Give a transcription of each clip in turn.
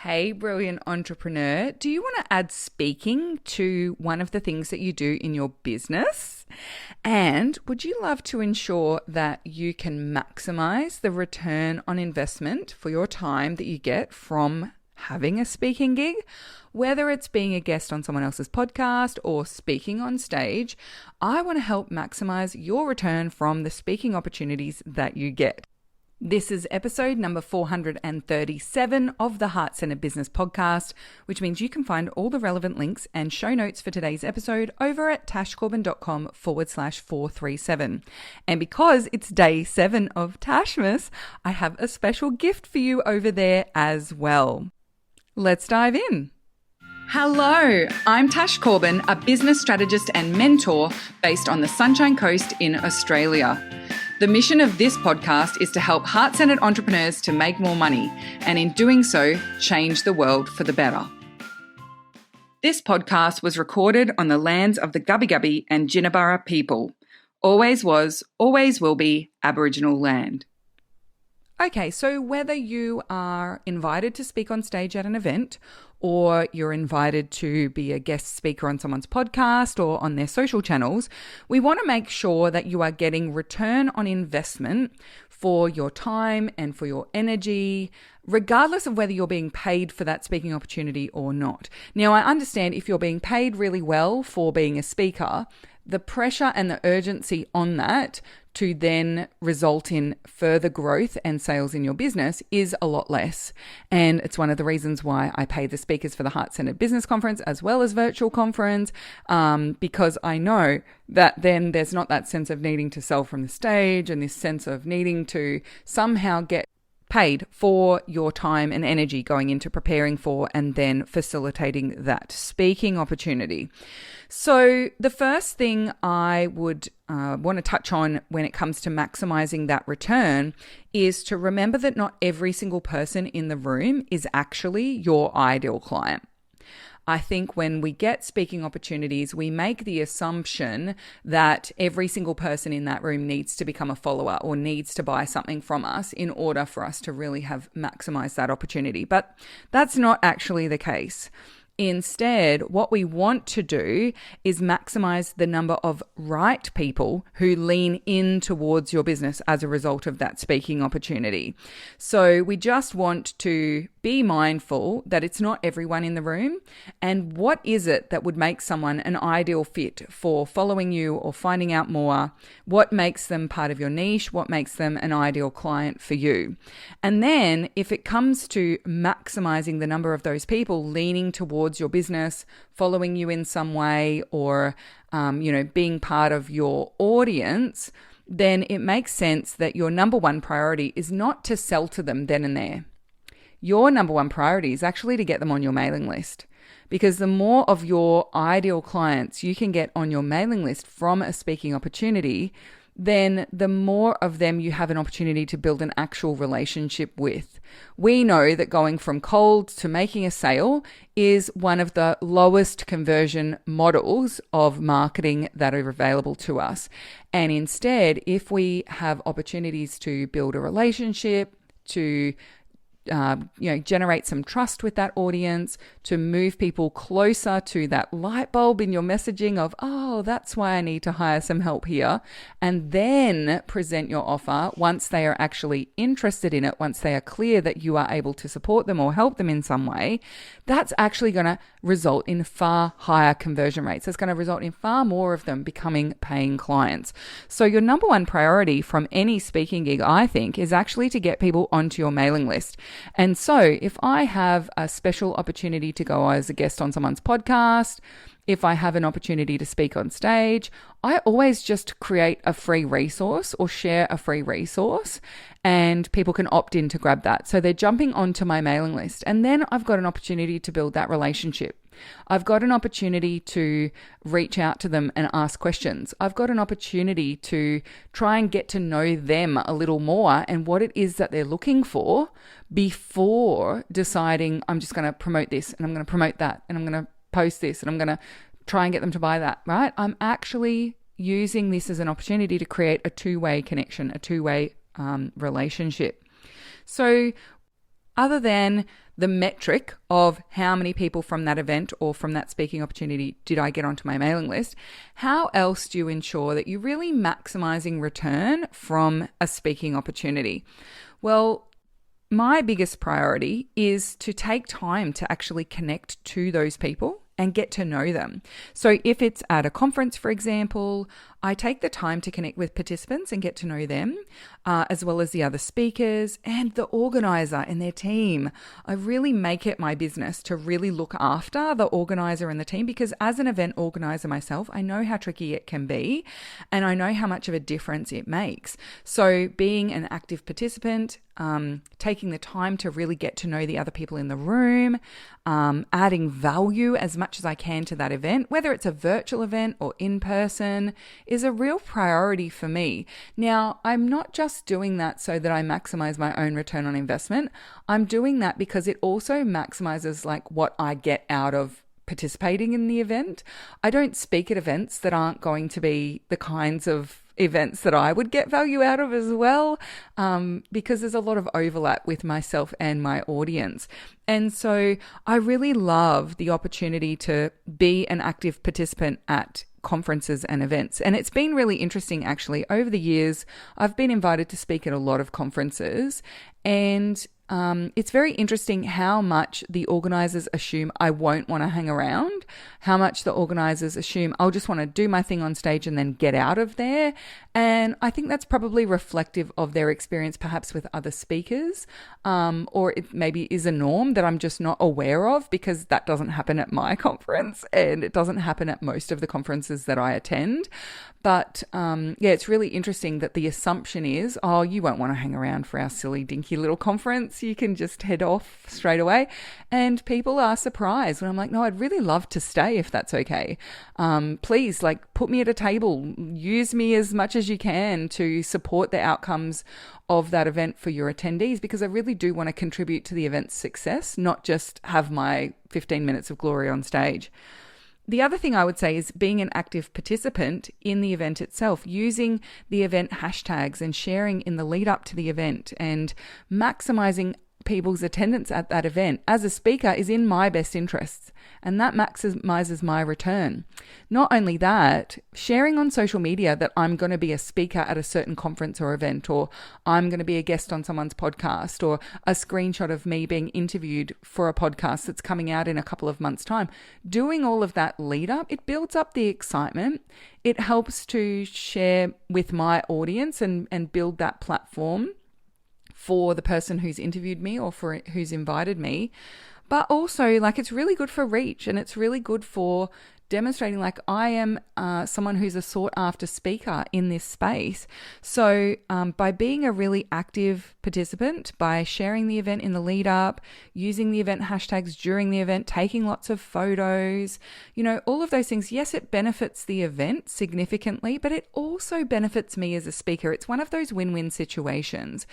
Hey, brilliant entrepreneur. Do you want to add speaking to one of the things that you do in your business? And would you love to ensure that you can maximize the return on investment for your time that you get from having a speaking gig? Whether it's being a guest on someone else's podcast or speaking on stage, I want to help maximize your return from the speaking opportunities that you get. This is episode number 437 of the Heart Centered Business Podcast, which means you can find all the relevant links and show notes for today's episode over at tashcorbin.com/437. And because it's day 7 of Tashmas, I have a special gift for you over there as well. Let's dive in. Hello, I'm Tash Corbin, a business strategist and mentor based on the Sunshine Coast in Australia. The mission of this podcast is to help heart-centered entrepreneurs to make more money and in doing so, change the world for the better. This podcast was recorded on the lands of the Gubbi Gubbi and Jinnaburra people. Always was, always will be Aboriginal land. Okay, so whether you are invited to speak on stage at an event or you're invited to be a guest speaker on someone's podcast or on their social channels, we want to make sure that you are getting return on investment for your time and for your energy, regardless of whether you're being paid for that speaking opportunity or not. Now, I understand if you're being paid really well for being a speaker, the pressure and the urgency on that to then result in further growth and sales in your business is a lot less. And it's one of the reasons why I pay the speakers for the Heart Centered Business Conference as well as virtual conference, because I know that then there's not that sense of needing to sell from the stage and this sense of needing to somehow get paid for your time and energy going into preparing for and then facilitating that speaking opportunity. So the first thing I would want to touch on when it comes to maximizing that return is to remember that not every single person in the room is actually your ideal client. I think when we get speaking opportunities, we make the assumption that every single person in that room needs to become a follower or needs to buy something from us in order for us to really have maximized that opportunity. But that's not actually the case. Instead, what we want to do is maximize the number of right people who lean in towards your business as a result of that speaking opportunity. So we just want to be mindful that it's not everyone in the room. And what is it that would make someone an ideal fit for following you or finding out more? What makes them part of your niche? What makes them an ideal client for you? And then if it comes to maximizing the number of those people leaning towards your business, following you in some way, or being part of your audience, then it makes sense that your number one priority is not to sell to them then and there. Your number one priority is actually to get them on your mailing list, because the more of your ideal clients you can get on your mailing list from a speaking opportunity, then the more of them you have an opportunity to build an actual relationship with. We know that going from cold to making a sale is one of the lowest conversion models of marketing that are available to us. And instead, if we have opportunities to build a relationship, to generate some trust with that audience, to move people closer to that light bulb in your messaging of, oh, that's why I need to hire some help here, and then present your offer once they are actually interested in it, once they are clear that you are able to support them or help them in some way, that's actually going to result in far higher conversion rates. It's going to result in far more of them becoming paying clients. So your number one priority from any speaking gig, I think, is actually to get people onto your mailing list. And so if I have a special opportunity to go as a guest on someone's podcast, if I have an opportunity to speak on stage, I always just create a free resource or share a free resource, and people can opt in to grab that. So they're jumping onto my mailing list, and then I've got an opportunity to build that relationship. I've got an opportunity to reach out to them and ask questions. I've got an opportunity to try and get to know them a little more and what it is that they're looking for before deciding I'm just going to promote this and I'm going to promote that and I'm going to post this and I'm going to try and get them to buy that, right? I'm actually using this as an opportunity to create a two-way connection, a two-way relationship. So other than the metric of how many people from that event or from that speaking opportunity did I get onto my mailing list, how else do you ensure that you're really maximizing return from a speaking opportunity? Well, my biggest priority is to take time to actually connect to those people and get to know them. So if it's at a conference, for example, I take the time to connect with participants and get to know them, as well as the other speakers and the organizer and their team. I really make it my business to really look after the organizer and the team, because as an event organizer myself, I know how tricky it can be and I know how much of a difference it makes. So being an active participant, taking the time to really get to know the other people in the room, adding value as much as I can to that event, whether it's a virtual event or in person, is a real priority for me. Now, I'm not just doing that so that I maximize my own return on investment. I'm doing that because it also maximizes like what I get out of participating in the event. I don't speak at events that aren't going to be the kinds of events that I would get value out of as well, because there's a lot of overlap with myself and my audience. And so I really love the opportunity to be an active participant at conferences and events. And it's been really interesting, actually. Over the years, I've been invited to speak at a lot of conferences, and it's very interesting how much the organizers assume I won't want to hang around, how much the organizers assume I'll just want to do my thing on stage and then get out of there. And I think that's probably reflective of their experience perhaps with other speakers, or it maybe is a norm that I'm just not aware of, because that doesn't happen at my conference and it doesn't happen at most of the conferences that I attend. But it's really interesting that the assumption is, oh, you won't want to hang around for our silly dinky little conference. You can just head off straight away. And people are surprised when I'm like, no, I'd really love to stay if that's okay. Please, like, put me at a table. Use me as much as you can to support the outcomes of that event for your attendees, because I really do want to contribute to the event's success, not just have my 15 minutes of glory on stage. The other thing I would say is being an active participant in the event itself, using the event hashtags and sharing in the lead up to the event and maximizing people's attendance at that event as a speaker is in my best interests, and that maximizes my return. Not only that, sharing on social media that I'm going to be a speaker at a certain conference or event, or I'm going to be a guest on someone's podcast, or a screenshot of me being interviewed for a podcast that's coming out in a couple of months' time. Doing all of that lead up, it builds up the excitement. It helps to share with my audience and build that platform for the person who's interviewed me or for who's invited me. But also, like, it's really good for reach, and it's really good for demonstrating like I am someone who's a sought after speaker in this space. So by being a really active participant, by sharing the event in the lead up, using the event hashtags during the event, taking lots of photos, all of those things, yes, it benefits the event significantly, but it also benefits me as a speaker. It's one of those win-win situations.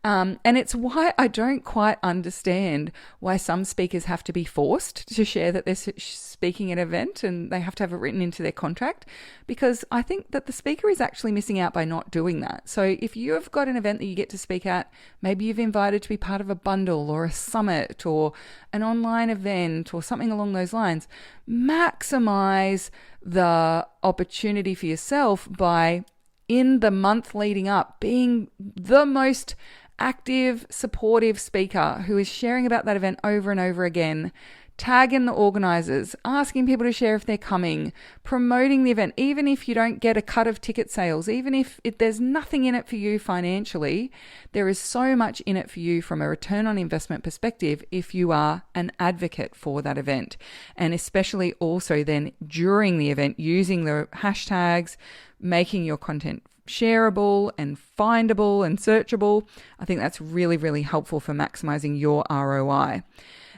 And it's why I don't quite understand why some speakers have to be forced to share that they're speaking at an event and they have to have it written into their contract, because I think that the speaker is actually missing out by not doing that. So if you have got an event that you get to speak at, maybe you've invited to be part of a bundle or a summit or an online event or something along those lines, maximize the opportunity for yourself by, in the month leading up, being the most active, supportive speaker who is sharing about that event over and over again, tagging the organizers, asking people to share if they're coming, promoting the event, even if you don't get a cut of ticket sales, even if there's nothing in it for you financially, there is so much in it for you from a return on investment perspective if you are an advocate for that event. And especially also then during the event, using the hashtags, making your content shareable and findable and searchable. I think that's really, really helpful for maximizing your ROI.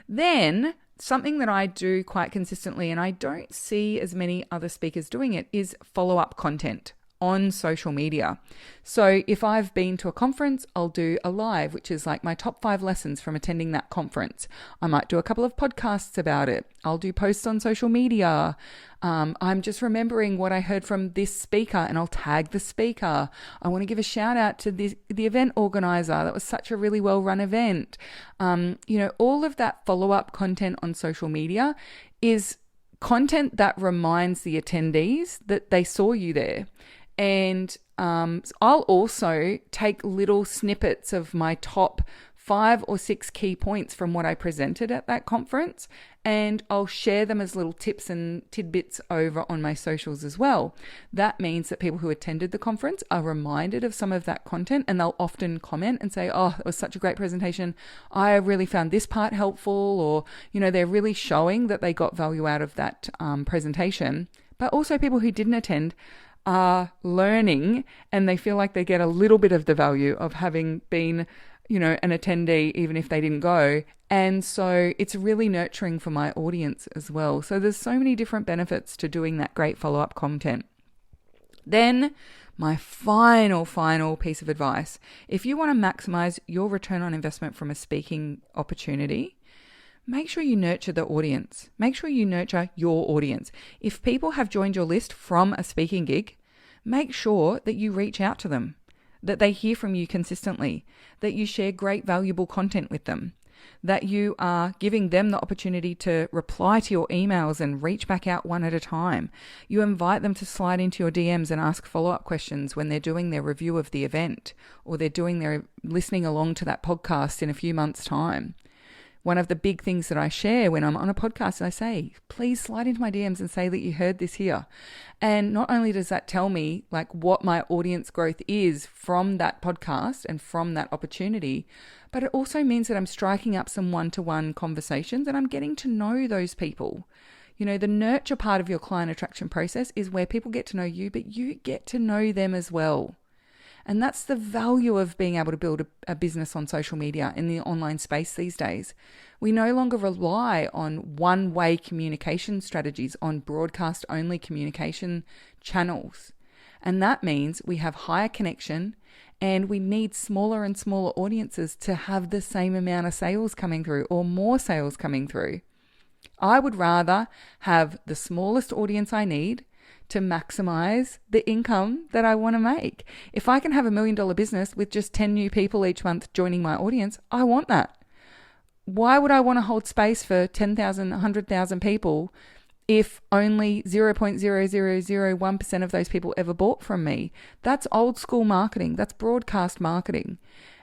Then something that I do quite consistently, and I don't see as many other speakers doing it, is follow-up content. on social media. So if I've been to a conference, I'll do a live, which is like my top 5 lessons from attending that conference. I might do a couple of podcasts about it. I'll do posts on social media. I'm just remembering what I heard from this speaker and I'll tag the speaker. I want to give a shout out to the event organizer. That was such a really well run event. All of that follow-up content on social media is content that reminds the attendees that they saw you there. And I'll also take little snippets of my top 5 or 6 key points from what I presented at that conference, and I'll share them as little tips and tidbits over on my socials as well. That means that people who attended the conference are reminded of some of that content, and they'll often comment and say, oh, it was such a great presentation. I really found this part helpful, or, they're really showing that they got value out of that presentation. But also people who didn't attend are learning, and they feel like they get a little bit of the value of having been an attendee, even if they didn't go. And so it's really nurturing for my audience as well. So there's so many different benefits to doing that great follow-up content. Then my final piece of advice, if you want to maximize your return on investment from a speaking opportunity, make sure you nurture the audience. Make sure you nurture your audience. If people have joined your list from a speaking gig, make sure that you reach out to them, that they hear from you consistently, that you share great valuable content with them, that you are giving them the opportunity to reply to your emails and reach back out one at a time. You invite them to slide into your DMs and ask follow-up questions when they're doing their review of the event, or they're doing their listening along to that podcast in a few months' time. One of the big things that I share when I'm on a podcast, I say, please slide into my DMs and say that you heard this here. And not only does that tell me like what my audience growth is from that podcast and from that opportunity, but it also means that I'm striking up some one-to-one conversations and I'm getting to know those people. The nurture part of your client attraction process is where people get to know you, but you get to know them as well. And that's the value of being able to build a business on social media in the online space these days. We no longer rely on one-way communication strategies, on broadcast-only communication channels. And that means we have higher connection and we need smaller and smaller audiences to have the same amount of sales coming through or more sales coming through. I would rather have the smallest audience I need to maximize the income that I want to make. If I can have $1 million business with just 10 new people each month joining my audience, I want that. Why would I want to hold space for 10,000, 100,000 people if only 0.0001% of those people ever bought from me? That's old school marketing. That's broadcast marketing.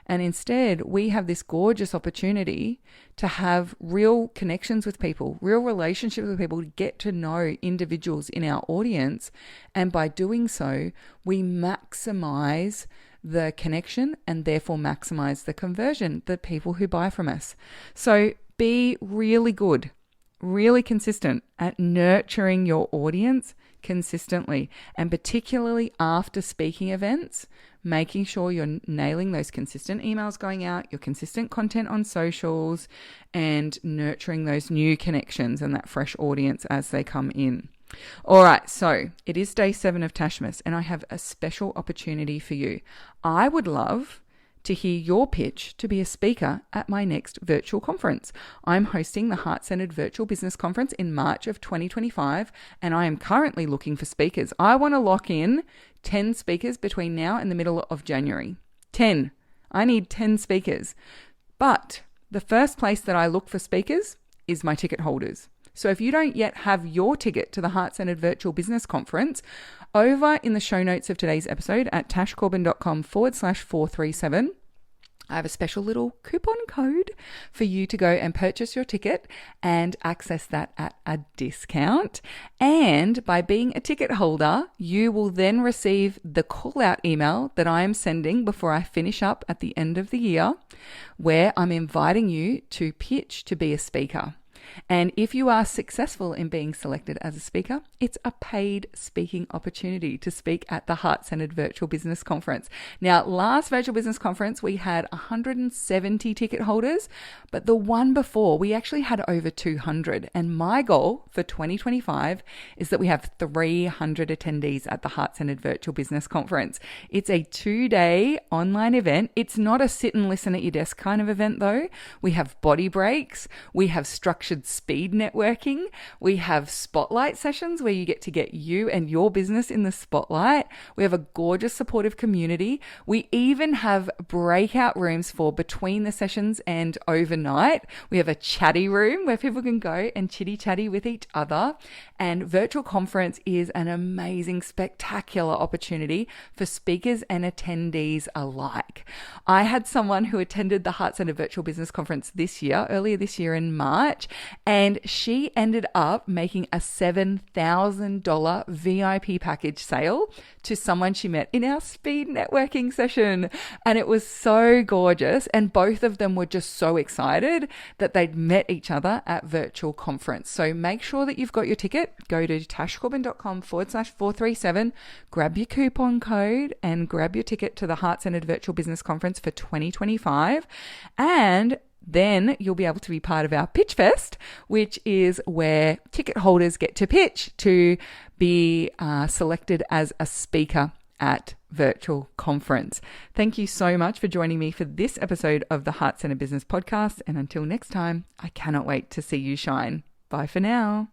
And instead, we have this gorgeous opportunity to have real connections with people, real relationships with people, to get to know individuals in our audience. And by doing so, we maximize the connection and therefore maximize the conversion, the people who buy from us. So be really good, really consistent at nurturing your audience consistently, and particularly after speaking events, making sure you're nailing those consistent emails going out, your consistent content on socials, and nurturing those new connections and that fresh audience as they come in. All right, so it is day 7 of Tashmas, and I have a special opportunity for you. I would love to hear your pitch to be a speaker at my next virtual conference. I'm hosting the Heart-Centered Virtual Business Conference in March of 2025, and I am currently looking for speakers. I want to lock in 10 speakers between now and the middle of January. 10. I need 10 speakers. But the first place that I look for speakers is my ticket holders. So if you don't yet have your ticket to the Heart-Centered Virtual Business Conference, over in the show notes of today's episode at tashcorbin.com/437, I have a special little coupon code for you to go and purchase your ticket and access that at a discount. And by being a ticket holder, you will then receive the call out email that I am sending before I finish up at the end of the year, where I'm inviting you to pitch to be a speaker. And if you are successful in being selected as a speaker, it's a paid speaking opportunity to speak at the Heart-Centered Virtual Business Conference. Now, last Virtual Business Conference, we had 170 ticket holders, but the one before, we actually had over 200. And my goal for 2025 is that we have 300 attendees at the Heart-Centered Virtual Business Conference. It's a 2-day online event. It's not a sit and listen at your desk kind of event, though. We have body breaks. We have structured speed networking. We have spotlight sessions where you get to get you and your business in the spotlight. We have a gorgeous supportive community. We even have breakout rooms for between the sessions and overnight. We have a chatty room where people can go and chitty chatty with each other. And virtual conference is an amazing, spectacular opportunity for speakers and attendees alike. I had someone who attended the Heart-Centered Virtual Business Conference earlier this year in March, and she ended up making a $7,000 VIP package sale to someone she met in our speed networking session. And it was so gorgeous. And both of them were just so excited that they'd met each other at virtual conference. So make sure that you've got your ticket. Go to tashcorbin.com/437, grab your coupon code and grab your ticket to the Heart-Centered Virtual Business Conference for 2025. And then you'll be able to be part of our Pitch Fest, which is where ticket holders get to pitch to be selected as a speaker at virtual conference. Thank you so much for joining me for this episode of the Heart-Centered Business Podcast. And until next time, I cannot wait to see you shine. Bye for now.